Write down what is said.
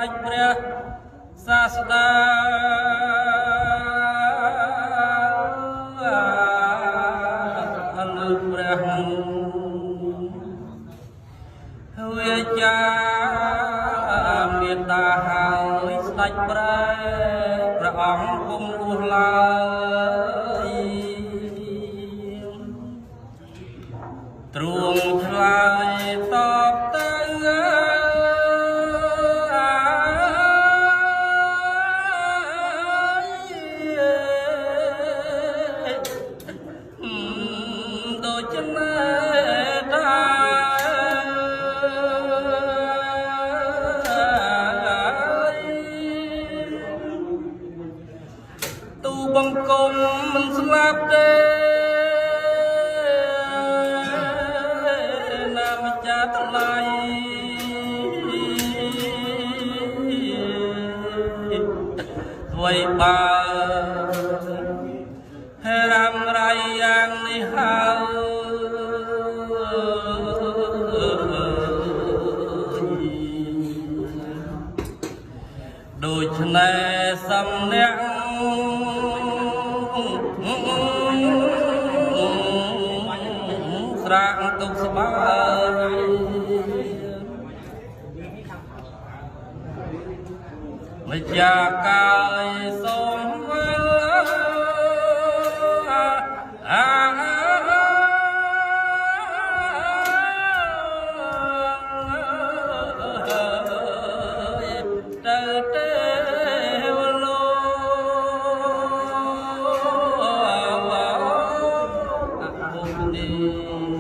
ចព្រះសាស្តាលើព្រះវាចាមេត្តាហើយស្ដេចព្រះអង្គគុំលួសឡើយទ្រង់ឆ្លើយតបទៅដូច្នេះទូបង្គំមិនស្លាប់ទេណាម្ចាស់ថ្លៃអ្វីបើរ៉ាំរៃយ៉ាងនេះហើយដូច្នេះសំណាក់ស្រាក់ទុកស្បើយម្ចាស់កាយសូមវិលទៅទេវលោកអពុនី